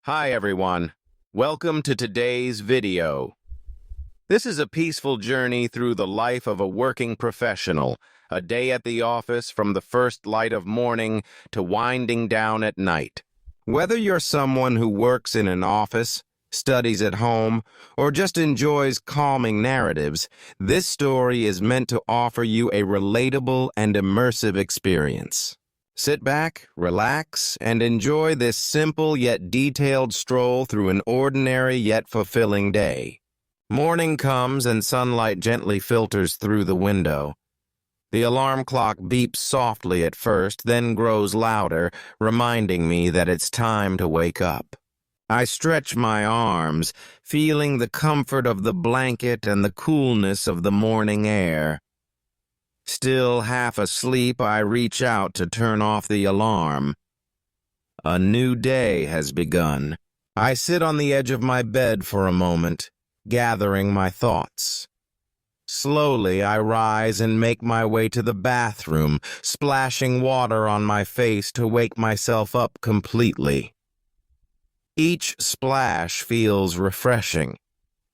Hi everyone, welcome to today's video. This is a peaceful journey through the life of a working professional, a day at the office from the first light of morning to winding down at night. Whether you're someone who works in an office, studies at home, or just enjoys calming narratives, this story is meant to offer you a relatable and immersive experience. Sit back, relax, and enjoy this simple yet detailed stroll through an ordinary yet fulfilling day. Morning comes and sunlight gently filters through the window. The alarm clock beeps softly at first, then grows louder, reminding me that it's time to wake up. I stretch my arms, feeling the comfort of the blanket and the coolness of the morning air. Still half asleep, I reach out to turn off the alarm. A new day has begun. I sit on the edge of my bed for a moment, gathering my thoughts. Slowly, I rise and make my way to the bathroom, splashing water on my face to wake myself up completely. Each splash feels refreshing,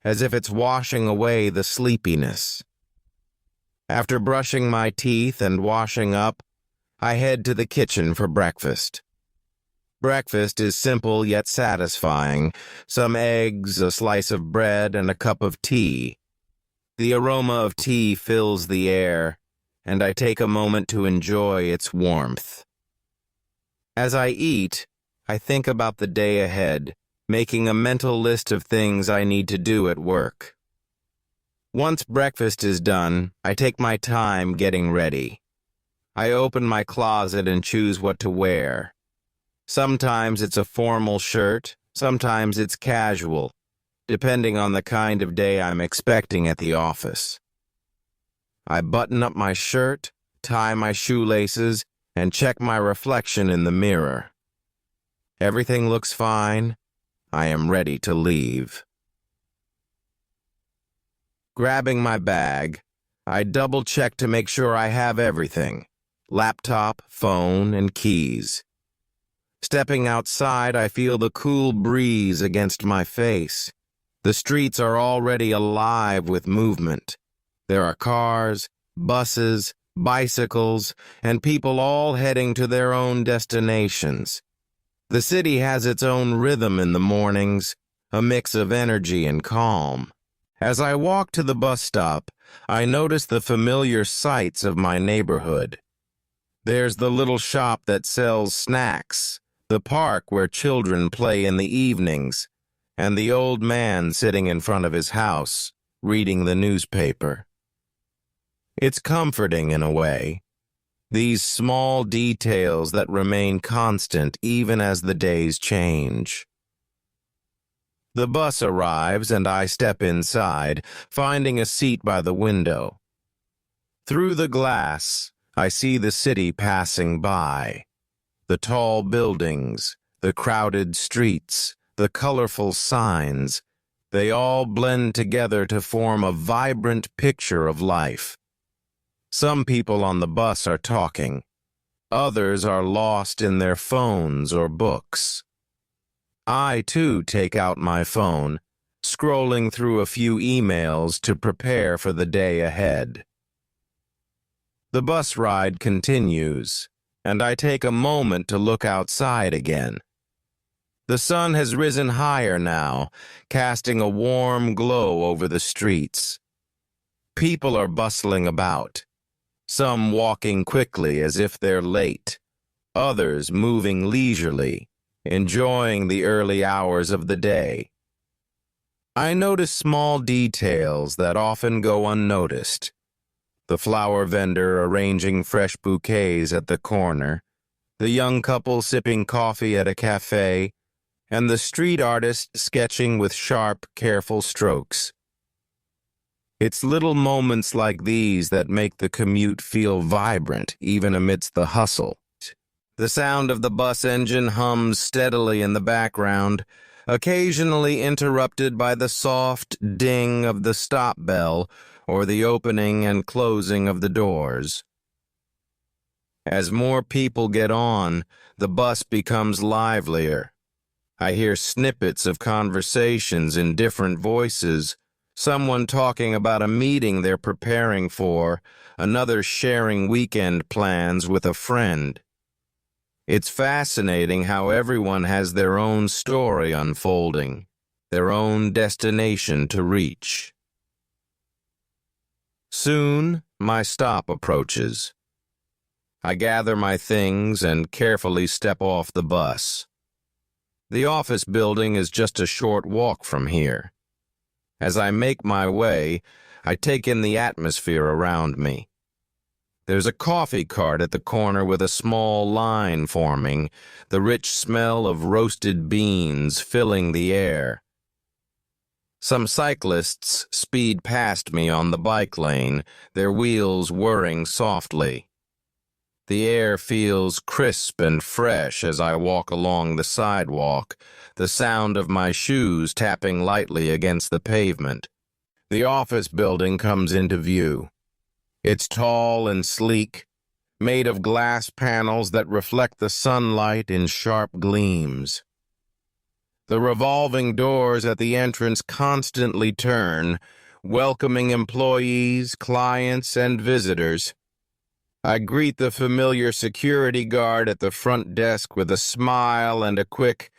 as if it's washing away the sleepiness. After brushing my teeth and washing up, I head to the kitchen for breakfast. Breakfast is simple yet satisfying: some eggs, a slice of bread, and a cup of tea. The aroma of tea fills the air, and I take a moment to enjoy its warmth. As I eat, I think about the day ahead, making a mental list of things I need to do at work. Once breakfast is done, I take my time getting ready. I open my closet and choose what to wear. Sometimes it's a formal shirt, sometimes it's casual, depending on the kind of day I'm expecting at the office. I button up my shirt, tie my shoelaces, and check my reflection in the mirror. Everything looks fine. I am ready to leave. Grabbing my bag, I double-check to make sure I have everything: laptop, phone, and keys. Stepping outside, I feel the cool breeze against my face. The streets are already alive with movement. There are cars, buses, bicycles, and people all heading to their own destinations. The city has its own rhythm in the mornings, a mix of energy and calm. As I walk to the bus stop, I notice the familiar sights of my neighborhood. There's the little shop that sells snacks, the park where children play in the evenings, and the old man sitting in front of his house, reading the newspaper. It's comforting in a way. These small details that remain constant even as the days change. The bus arrives and I step inside, finding a seat by the window. Through the glass, I see the city passing by. The tall buildings, the crowded streets, the colorful signs, they all blend together to form a vibrant picture of life. Some people on the bus are talking. Others are lost in their phones or books. I, too, take out my phone, scrolling through a few emails to prepare for the day ahead. The bus ride continues, and I take a moment to look outside again. The sun has risen higher now, casting a warm glow over the streets. People are bustling about, some walking quickly as if they're late, others moving leisurely, enjoying the early hours of the day. I notice small details that often go unnoticed. The flower vendor arranging fresh bouquets at the corner, the young couple sipping coffee at a cafe, and the street artist sketching with sharp, careful strokes. It's little moments like these that make the commute feel vibrant, even amidst the hustle. The sound of the bus engine hums steadily in the background, occasionally interrupted by the soft ding of the stop bell or the opening and closing of the doors. As more people get on, the bus becomes livelier. I hear snippets of conversations in different voices, someone talking about a meeting they're preparing for, another sharing weekend plans with a friend. It's fascinating how everyone has their own story unfolding, their own destination to reach. Soon, my stop approaches. I gather my things and carefully step off the bus. The office building is just a short walk from here. As I make my way, I take in the atmosphere around me. There's a coffee cart at the corner with a small line forming, the rich smell of roasted beans filling the air. Some cyclists speed past me on the bike lane, their wheels whirring softly. The air feels crisp and fresh as I walk along the sidewalk, the sound of my shoes tapping lightly against the pavement. The office building comes into view. It's tall and sleek, made of glass panels that reflect the sunlight in sharp gleams. The revolving doors at the entrance constantly turn, welcoming employees, clients, and visitors. I greet the familiar security guard at the front desk with a smile and a quick,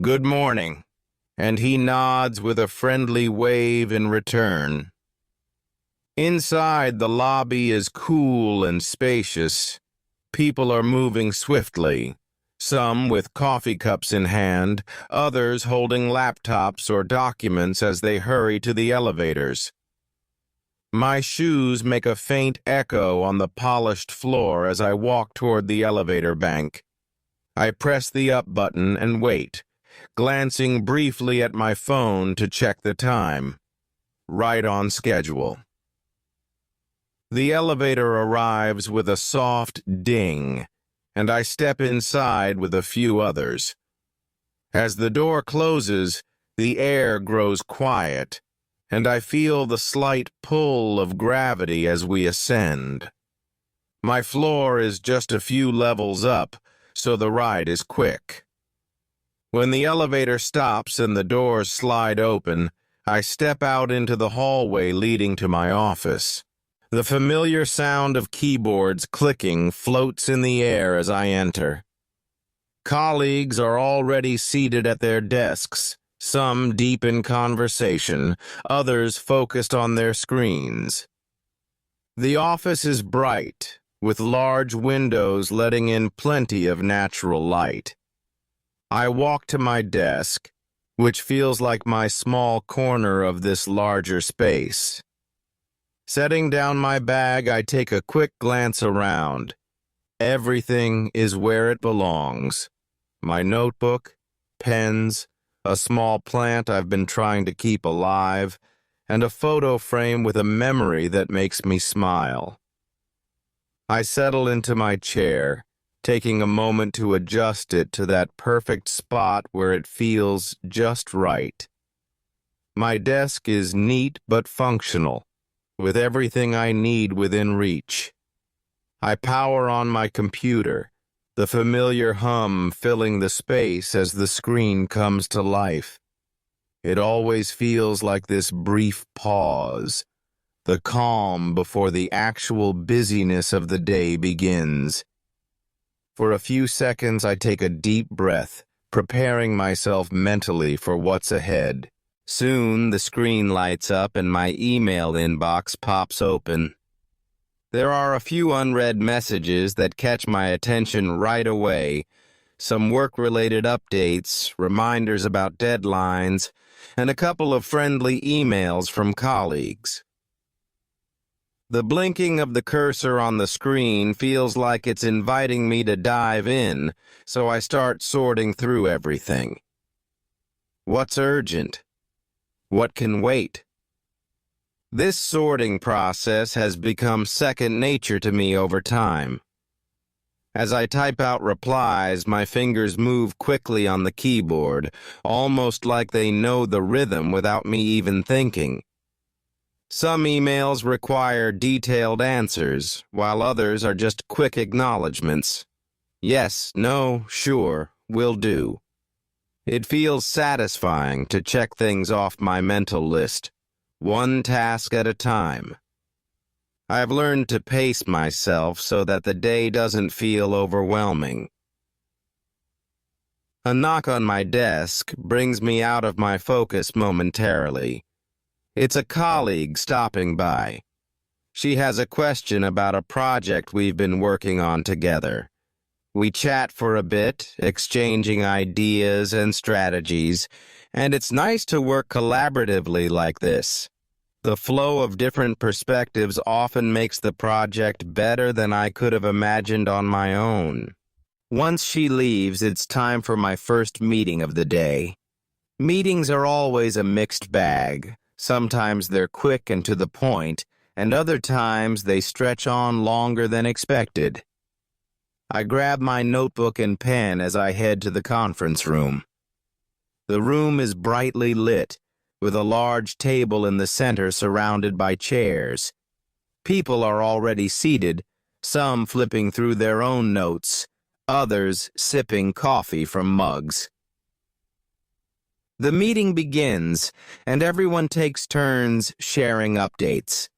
"Good morning," and he nods with a friendly wave in return. Inside, the lobby is cool and spacious. People are moving swiftly, some with coffee cups in hand, others holding laptops or documents as they hurry to the elevators. My shoes make a faint echo on the polished floor as I walk toward the elevator bank. I press the up button and wait, glancing briefly at my phone to check the time. Right on schedule. The elevator arrives with a soft ding, and I step inside with a few others. As the door closes, the air grows quiet, and I feel the slight pull of gravity as we ascend. My floor is just a few levels up, so the ride is quick. When the elevator stops and the doors slide open, I step out into the hallway leading to my office. The familiar sound of keyboards clicking floats in the air as I enter. Colleagues are already seated at their desks, some deep in conversation, others focused on their screens. The office is bright, with large windows letting in plenty of natural light. I walk to my desk, which feels like my small corner of this larger space. Setting down my bag, I take a quick glance around. Everything is where it belongs. My notebook, pens, a small plant I've been trying to keep alive, and a photo frame with a memory that makes me smile. I settle into my chair, taking a moment to adjust it to that perfect spot where it feels just right. My desk is neat but functional, with everything I need within reach. I power on my computer, the familiar hum filling the space as the screen comes to life. It always feels like this brief pause, the calm before the actual busyness of the day begins. For a few seconds, I take a deep breath, preparing myself mentally for what's ahead. Soon, the screen lights up and my email inbox pops open. There are a few unread messages that catch my attention right away, some work-related updates, reminders about deadlines, and a couple of friendly emails from colleagues. The blinking of the cursor on the screen feels like it's inviting me to dive in, so I start sorting through everything. What's urgent? What can wait? This sorting process has become second nature to me over time. As I type out replies, my fingers move quickly on the keyboard, almost like they know the rhythm without me even thinking. Some emails require detailed answers, while others are just quick acknowledgments. Yes, no, sure, will do. It feels satisfying to check things off my mental list, one task at a time. I've learned to pace myself so that the day doesn't feel overwhelming. A knock on my desk brings me out of my focus momentarily. It's a colleague stopping by. She has a question about a project we've been working on together. We chat for a bit, exchanging ideas and strategies, and it's nice to work collaboratively like this. The flow of different perspectives often makes the project better than I could have imagined on my own. Once she leaves, it's time for my first meeting of the day. Meetings are always a mixed bag. Sometimes they're quick and to the point, and other times they stretch on longer than expected. I grab my notebook and pen as I head to the conference room. The room is brightly lit, with a large table in the center surrounded by chairs. People are already seated, some flipping through their own notes, others sipping coffee from mugs. The meeting begins, and everyone takes turns sharing updates.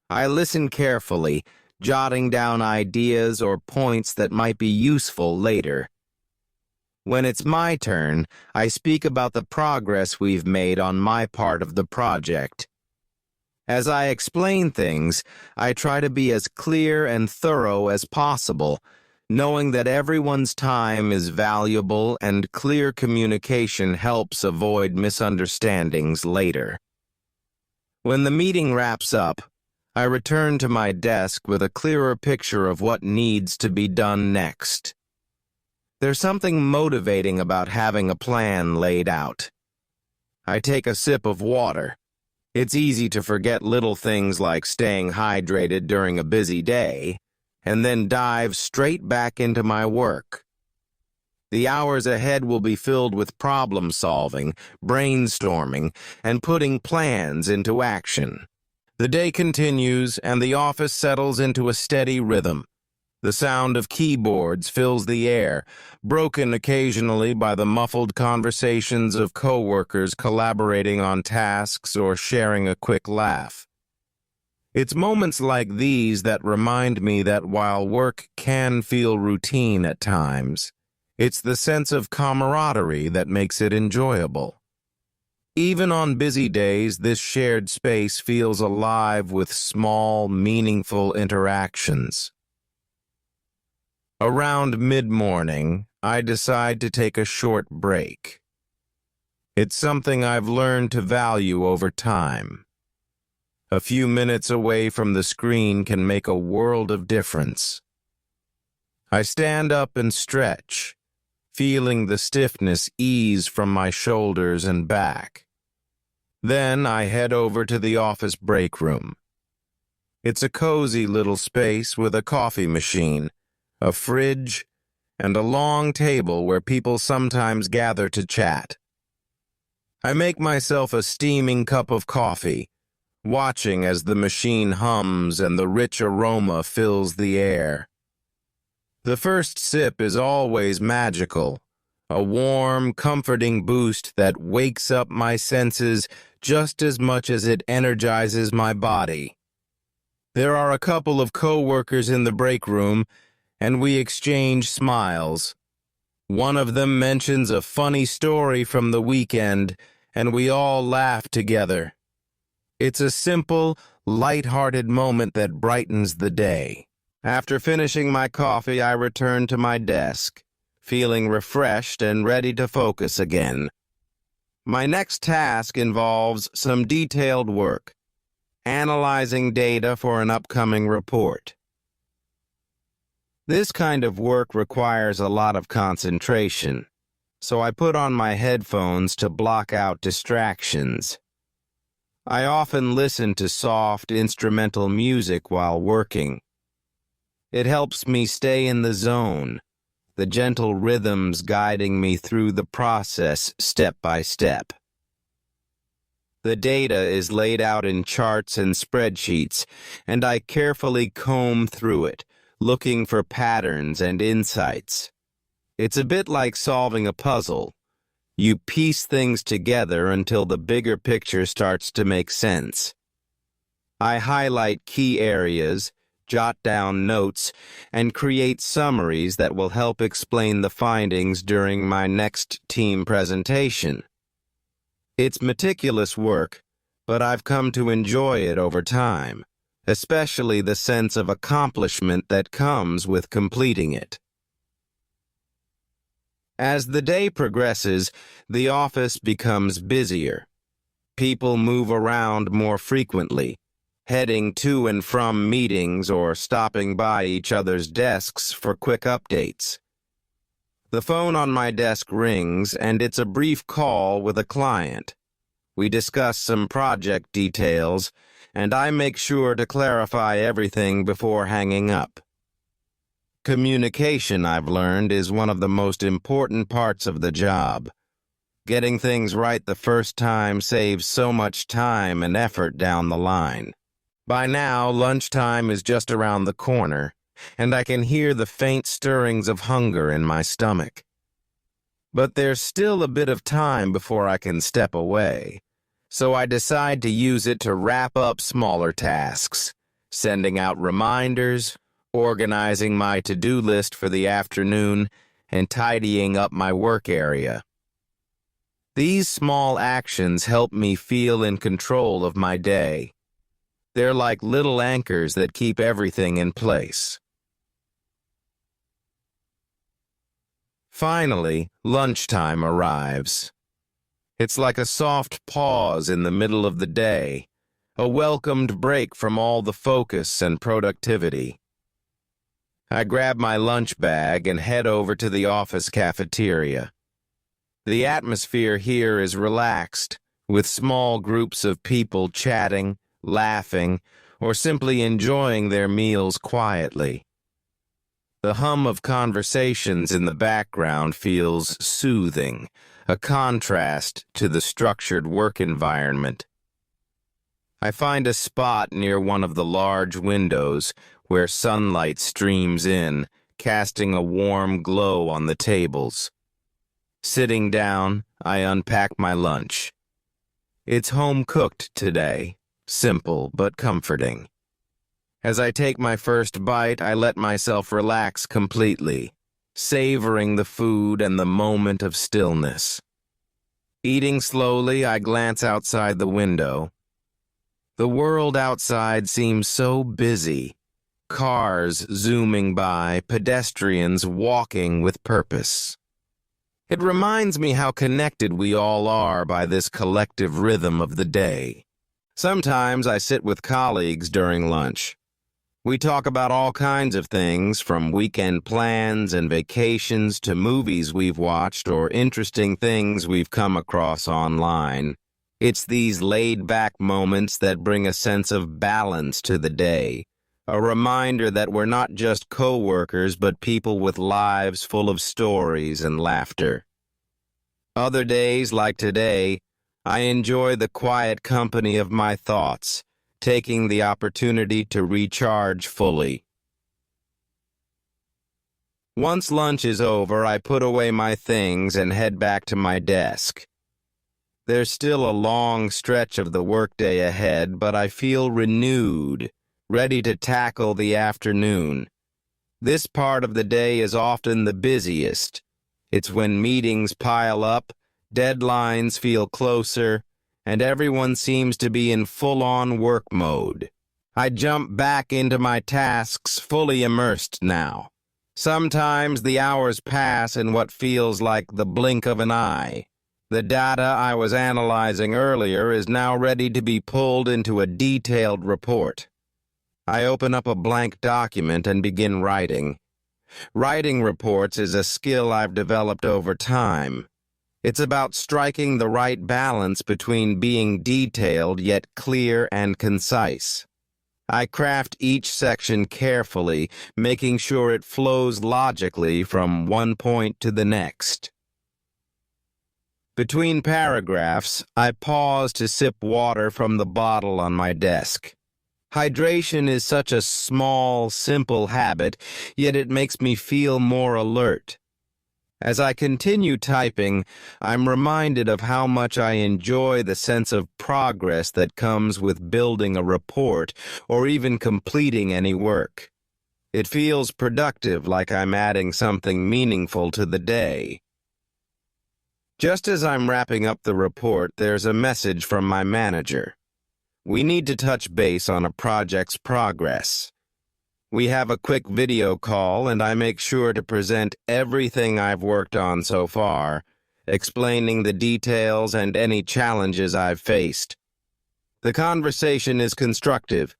I listen carefully, jotting down ideas or points that might be useful later. When it's my turn, I speak about the progress we've made on my part of the project. As I explain things, I try to be as clear and thorough as possible, knowing that everyone's time is valuable and clear communication helps avoid misunderstandings later. When the meeting wraps up, I return to my desk with a clearer picture of what needs to be done next. There's something motivating about having a plan laid out. I take a sip of water. It's easy to forget little things like staying hydrated during a busy day, and then dive straight back into my work. The hours ahead will be filled with problem-solving, brainstorming, and putting plans into action. The day continues, and the office settles into a steady rhythm. The sound of keyboards fills the air, broken occasionally by the muffled conversations of coworkers collaborating on tasks or sharing a quick laugh. It's moments like these that remind me that while work can feel routine at times, it's the sense of camaraderie that makes it enjoyable. Even on busy days, this shared space feels alive with small, meaningful interactions. Around mid-morning, I decide to take a short break. It's something I've learned to value over time. A few minutes away from the screen can make a world of difference. I stand up and stretch, feeling the stiffness ease from my shoulders and back. Then I head over to the office break room. It's a cozy little space with a coffee machine, a fridge, and a long table where people sometimes gather to chat. I make myself a steaming cup of coffee, watching as the machine hums and the rich aroma fills the air. The first sip is always magical, a warm, comforting boost that wakes up my senses just as much as it energizes my body. There are a couple of coworkers in the break room, and we exchange smiles. One of them mentions a funny story from the weekend, and we all laugh together. It's a simple, light-hearted moment that brightens the day. After finishing my coffee, I return to my desk, feeling refreshed and ready to focus again. My next task involves some detailed work, analyzing data for an upcoming report. This kind of work requires a lot of concentration, so I put on my headphones to block out distractions. I often listen to soft instrumental music while working. It helps me stay in the zone, the gentle rhythms guiding me through the process step by step. The data is laid out in charts and spreadsheets, and I carefully comb through it, looking for patterns and insights. It's a bit like solving a puzzle. You piece things together until the bigger picture starts to make sense. I highlight key areas, jot down notes, and create summaries that will help explain the findings during my next team presentation. It's meticulous work, but I've come to enjoy it over time, especially the sense of accomplishment that comes with completing it. As the day progresses, the office becomes busier. People move around more frequently, heading to and from meetings or stopping by each other's desks for quick updates. The phone on my desk rings, and it's a brief call with a client. We discuss some project details, and I make sure to clarify everything before hanging up. Communication, I've learned, is one of the most important parts of the job. Getting things right the first time saves so much time and effort down the line. By now, lunchtime is just around the corner, and I can hear the faint stirrings of hunger in my stomach. But there's still a bit of time before I can step away, so I decide to use it to wrap up smaller tasks, sending out reminders, organizing my to-do list for the afternoon, and tidying up my work area. These small actions help me feel in control of my day. They're like little anchors that keep everything in place. Finally, lunchtime arrives. It's like a soft pause in the middle of the day, a welcomed break from all the focus and productivity. I grab my lunch bag and head over to the office cafeteria. The atmosphere here is relaxed, with small groups of people chatting, laughing, or simply enjoying their meals quietly. The hum of conversations in the background feels soothing, a contrast to the structured work environment. I find a spot near one of the large windows where sunlight streams in, casting a warm glow on the tables. Sitting down, I unpack my lunch. It's home-cooked today. Simple but comforting. As I take my first bite, I let myself relax completely, savoring the food and the moment of stillness. Eating slowly, I glance outside the window. The world outside seems so busy. Cars zooming by, pedestrians walking with purpose. It reminds me how connected we all are by this collective rhythm of the day. Sometimes I sit with colleagues during lunch. We talk about all kinds of things, from weekend plans and vacations to movies we've watched or interesting things we've come across online. It's these laid-back moments that bring a sense of balance to the day, a reminder that we're not just co-workers but people with lives full of stories and laughter. Other days, like today, I enjoy the quiet company of my thoughts, taking the opportunity to recharge fully. Once lunch is over, I put away my things and head back to my desk. There's still a long stretch of the workday ahead, but I feel renewed, ready to tackle the afternoon. This part of the day is often the busiest. It's when meetings pile up, deadlines feel closer, and everyone seems to be in full-on work mode. I jump back into my tasks fully immersed now. Sometimes the hours pass in what feels like the blink of an eye. The data I was analyzing earlier is now ready to be pulled into a detailed report. I open up a blank document and begin writing. Writing reports is a skill I've developed over time. It's about striking the right balance between being detailed yet clear and concise. I craft each section carefully, making sure it flows logically from one point to the next. Between paragraphs, I pause to sip water from the bottle on my desk. Hydration is such a small, simple habit, yet it makes me feel more alert. As I continue typing, I'm reminded of how much I enjoy the sense of progress that comes with building a report or even completing any work. It feels productive, like I'm adding something meaningful to the day. Just as I'm wrapping up the report, there's a message from my manager. We need to touch base on a project's progress. We have a quick video call, and I make sure to present everything I've worked on so far, explaining the details and any challenges I've faced. The conversation is constructive.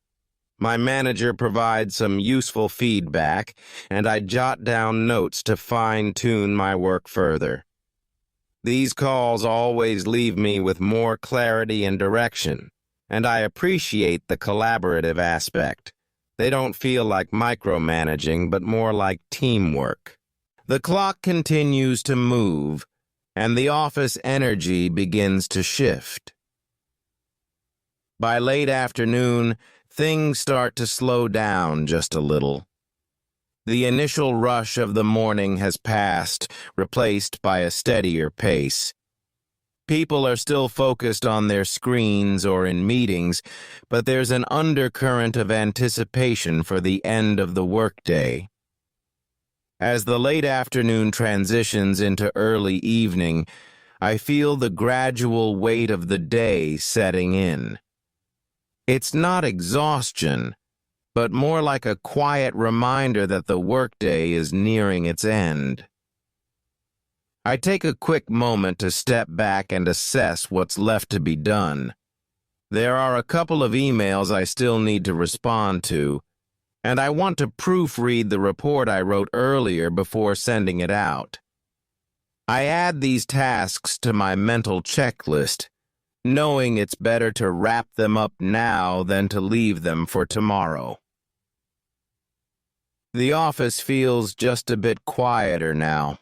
My manager provides some useful feedback, and I jot down notes to fine-tune my work further. These calls always leave me with more clarity and direction, and I appreciate the collaborative aspect. They don't feel like micromanaging, but more like teamwork. The clock continues to move, and the office energy begins to shift. By late afternoon, things start to slow down just a little. The initial rush of the morning has passed, replaced by a steadier pace. People are still focused on their screens or in meetings, but there's an undercurrent of anticipation for the end of the workday. As the late afternoon transitions into early evening, I feel the gradual weight of the day setting in. It's not exhaustion, but more like a quiet reminder that the workday is nearing its end. I take a quick moment to step back and assess what's left to be done. There are a couple of emails I still need to respond to, and I want to proofread the report I wrote earlier before sending it out. I add these tasks to my mental checklist, knowing it's better to wrap them up now than to leave them for tomorrow. The office feels just a bit quieter now.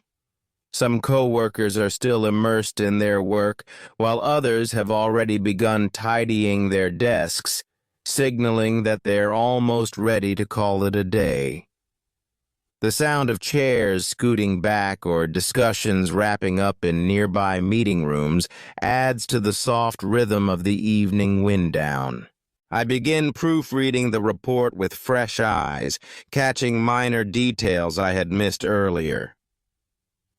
Some coworkers are still immersed in their work, while others have already begun tidying their desks, signaling that they're almost ready to call it a day. The sound of chairs scooting back or discussions wrapping up in nearby meeting rooms adds to the soft rhythm of the evening wind down. I begin proofreading the report with fresh eyes, catching minor details I had missed earlier.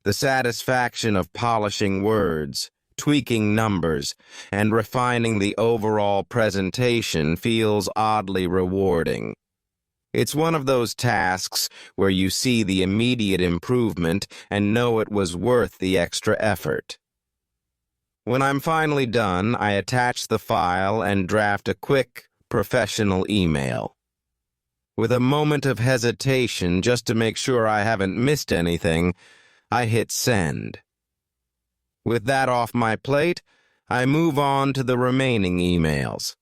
The satisfaction of polishing words, tweaking numbers, and refining the overall presentation feels oddly rewarding. It's one of those tasks where you see the immediate improvement and know it was worth the extra effort. When I'm finally done, I attach the file and draft a quick, professional email. With a moment of hesitation just to make sure I haven't missed anything, I hit send. With that off my plate, I move on to the remaining emails.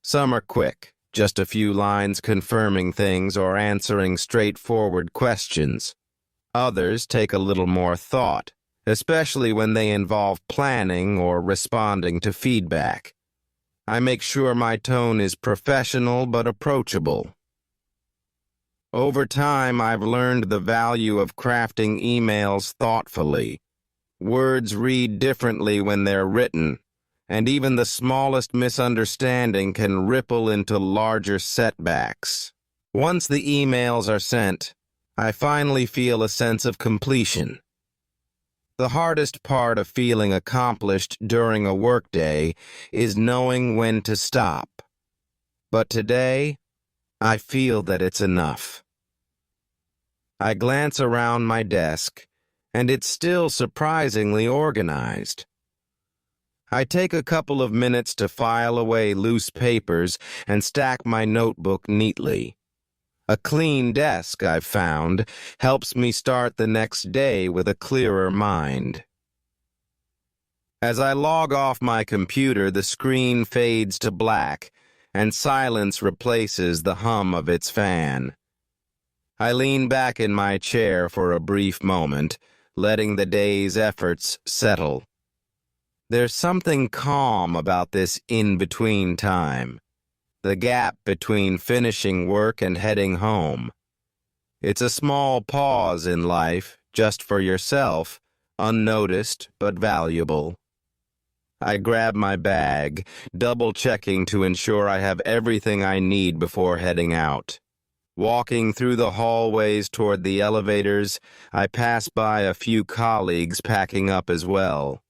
Some are quick, just a few lines confirming things or answering straightforward questions. Others take a little more thought, especially when they involve planning or responding to feedback. I make sure my tone is professional but approachable. Over time, I've learned the value of crafting emails thoughtfully. Words read differently when they're written, and even the smallest misunderstanding can ripple into larger setbacks. Once the emails are sent, I finally feel a sense of completion. The hardest part of feeling accomplished during a workday is knowing when to stop. But today, I feel that it's enough. I glance around my desk, and it's still surprisingly organized. I take a couple of minutes to file away loose papers and stack my notebook neatly. A clean desk, I've found, helps me start the next day with a clearer mind. As I log off my computer, the screen fades to black, and silence replaces the hum of its fan. I lean back in my chair for a brief moment, letting the day's efforts settle. There's something calm about this in-between time, the gap between finishing work and heading home. It's a small pause in life, just for yourself, unnoticed but valuable. I grab my bag, double-checking to ensure I have everything I need before heading out. Walking through the hallways toward the elevators, I pass by a few colleagues packing up as well.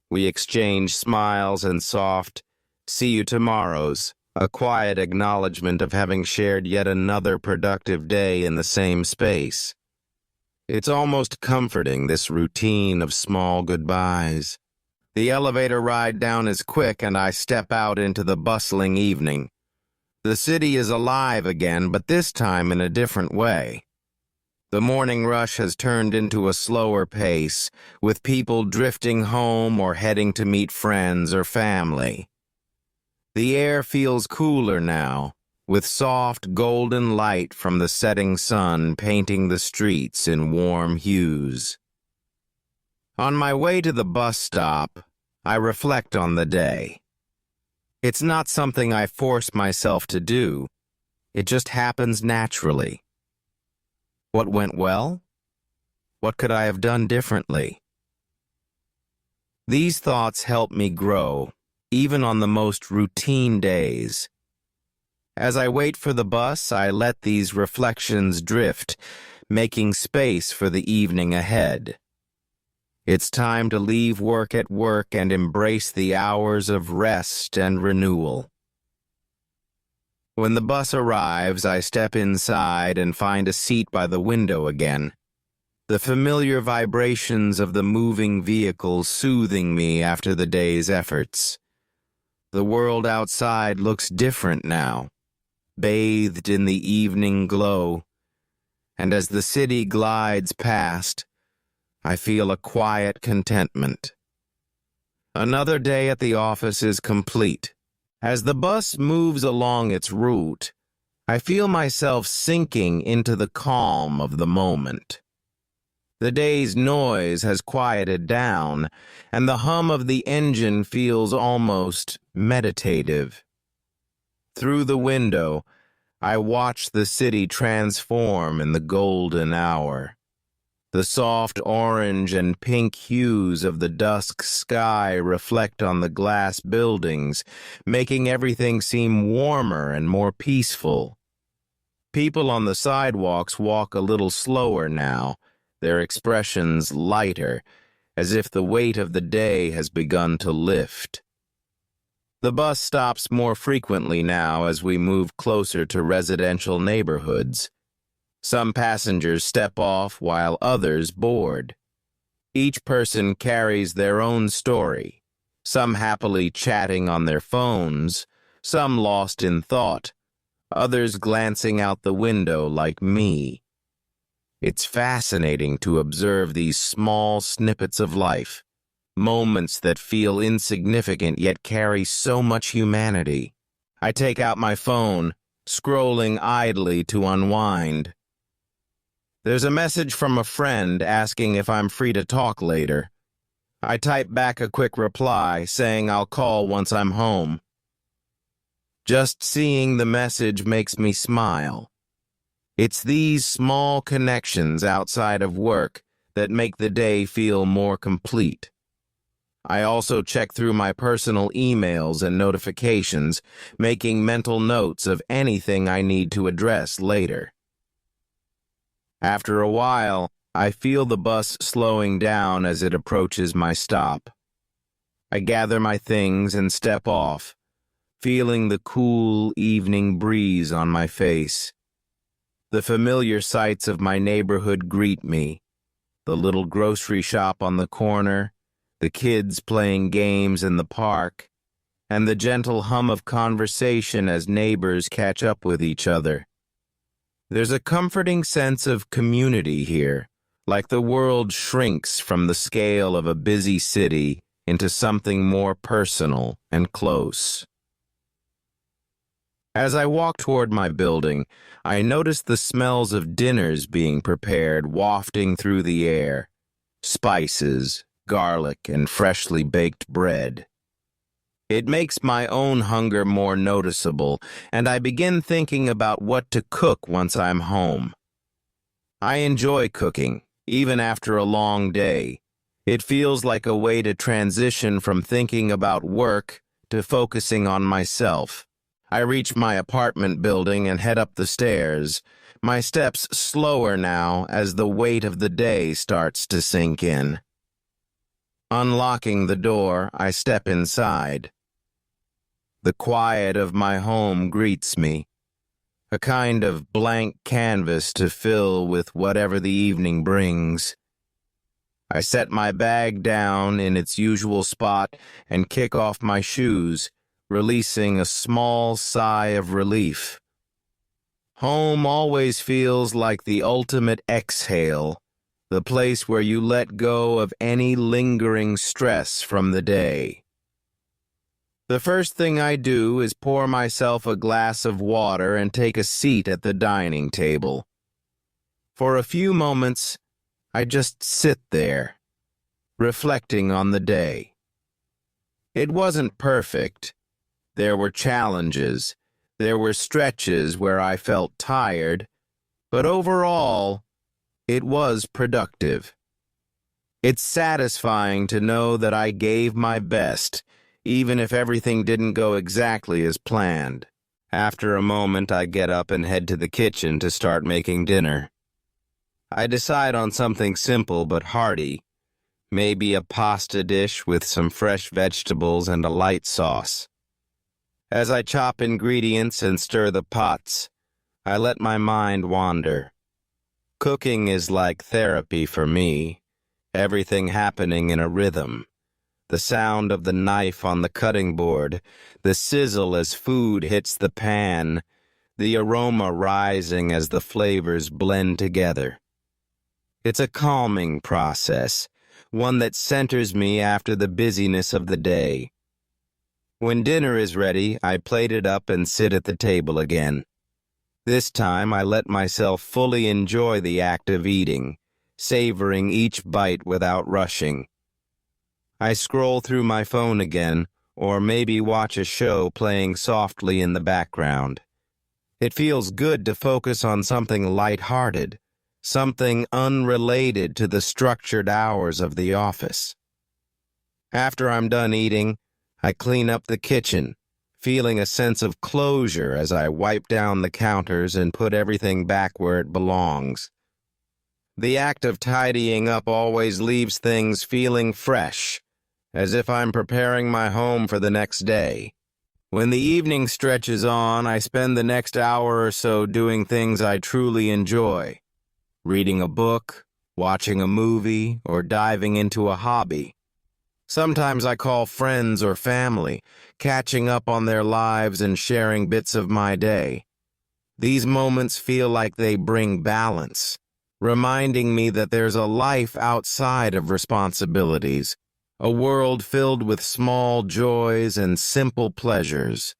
We exchange smiles and soft, "See you tomorrow's," a quiet acknowledgement of having shared yet another productive day in the same space. It's almost comforting, this routine of small goodbyes. The elevator ride down is quick and I step out into the bustling evening. The city is alive again, but this time in a different way. The morning rush has turned into a slower pace, with people drifting home or heading to meet friends or family. The air feels cooler now, with soft golden light from the setting sun painting the streets in warm hues. On my way to the bus stop, I reflect on the day. It's not something I force myself to do. It just happens naturally. What went well? What could I have done differently? These thoughts help me grow, even on the most routine days. As I wait for the bus, I let these reflections drift, making space for the evening ahead. It's time to leave work at work and embrace the hours of rest and renewal. When the bus arrives, I step inside and find a seat by the window again. The familiar vibrations of the moving vehicle soothing me after the day's efforts. The world outside looks different now, bathed in the evening glow, and as the city glides past, I feel a quiet contentment. Another day at the office is complete. As the bus moves along its route, I feel myself sinking into the calm of the moment. The day's noise has quieted down, and the hum of the engine feels almost meditative. Through the window, I watch the city transform in the golden hour. The soft orange and pink hues of the dusk sky reflect on the glass buildings, making everything seem warmer and more peaceful. People on the sidewalks walk a little slower now, their expressions lighter, as if the weight of the day has begun to lift. The bus stops more frequently now as we move closer to residential neighborhoods. Some passengers step off while others board. Each person carries their own story, some happily chatting on their phones, some lost in thought, others glancing out the window like me. It's fascinating to observe these small snippets of life, moments that feel insignificant yet carry so much humanity. I take out my phone, scrolling idly to unwind. There's a message from a friend asking if I'm free to talk later. I type back a quick reply saying I'll call once I'm home. Just seeing the message makes me smile. It's these small connections outside of work that make the day feel more complete. I also check through my personal emails and notifications, making mental notes of anything I need to address later. After a while, I feel the bus slowing down as it approaches my stop. I gather my things and step off, feeling the cool evening breeze on my face. The familiar sights of my neighborhood greet me: the little grocery shop on the corner, the kids playing games in the park, and the gentle hum of conversation as neighbors catch up with each other. There's a comforting sense of community here, like the world shrinks from the scale of a busy city into something more personal and close. As I walk toward my building, I notice the smells of dinners being prepared wafting through the air: spices, garlic, and freshly baked bread. It makes my own hunger more noticeable, and I begin thinking about what to cook once I'm home. I enjoy cooking, even after a long day. It feels like a way to transition from thinking about work to focusing on myself. I reach my apartment building and head up the stairs, my steps slower now as the weight of the day starts to sink in. Unlocking the door, I step inside. The quiet of my home greets me, a kind of blank canvas to fill with whatever the evening brings. I set my bag down in its usual spot and kick off my shoes, releasing a small sigh of relief. Home always feels like the ultimate exhale, the place where you let go of any lingering stress from the day. The first thing I do is pour myself a glass of water and take a seat at the dining table. For a few moments, I just sit there, reflecting on the day. It wasn't perfect. There were challenges. There were stretches where I felt tired, but overall, it was productive. It's satisfying to know that I gave my best, even if everything didn't go exactly as planned. After a moment, I get up and head to the kitchen to start making dinner. I decide on something simple but hearty, maybe a pasta dish with some fresh vegetables and a light sauce. As I chop ingredients and stir the pots, I let my mind wander. Cooking is like therapy for me, everything happening in a rhythm. The sound of the knife on the cutting board, the sizzle as food hits the pan, the aroma rising as the flavors blend together. It's a calming process, one that centers me after the busyness of the day. When dinner is ready, I plate it up and sit at the table again. This time, I let myself fully enjoy the act of eating, savoring each bite without rushing. I scroll through my phone again, or maybe watch a show playing softly in the background. It feels good to focus on something lighthearted, something unrelated to the structured hours of the office. After I'm done eating, I clean up the kitchen, feeling a sense of closure as I wipe down the counters and put everything back where it belongs. The act of tidying up always leaves things feeling fresh, as if I'm preparing my home for the next day. When the evening stretches on, I spend the next hour or so doing things I truly enjoy. Reading a book, watching a movie, or diving into a hobby. Sometimes I call friends or family, catching up on their lives and sharing bits of my day. These moments feel like they bring balance, reminding me that there's a life outside of responsibilities, a world filled with small joys and simple pleasures.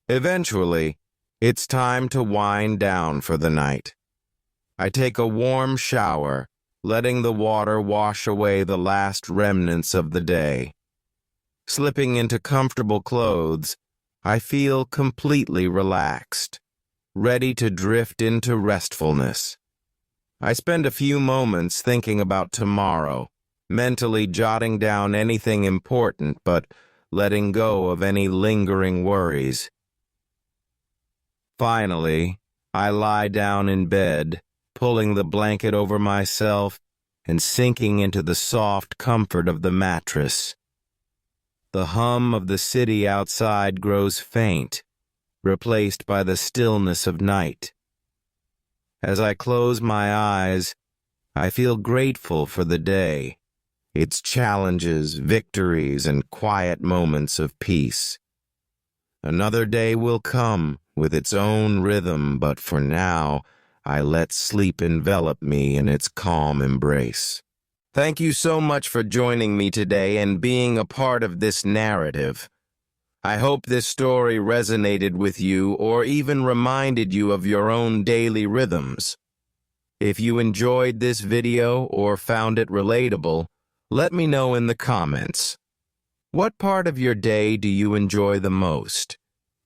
Eventually, it's time to wind down for the night. I take a warm shower, letting the water wash away the last remnants of the day. Slipping into comfortable clothes, I feel completely relaxed, ready to drift into restfulness. I spend a few moments thinking about tomorrow, mentally jotting down anything important but letting go of any lingering worries. Finally, I lie down in bed, pulling the blanket over myself and sinking into the soft comfort of the mattress. The hum of the city outside grows faint, replaced by the stillness of night. As I close my eyes, I feel grateful for the day, its challenges, victories, and quiet moments of peace. Another day will come with its own rhythm, but for now, I let sleep envelop me in its calm embrace. Thank you so much for joining me today and being a part of this narrative. I hope this story resonated with you or even reminded you of your own daily rhythms. If you enjoyed this video or found it relatable, let me know in the comments. What part of your day do you enjoy the most?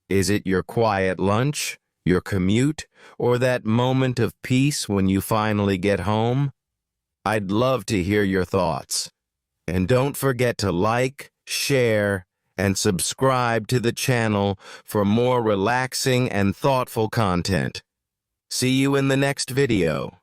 Is it your quiet lunch, your commute, or that moment of peace when you finally get home? I'd love to hear your thoughts. And don't forget to like, share, and subscribe to the channel for more relaxing and thoughtful content. See you in the next video.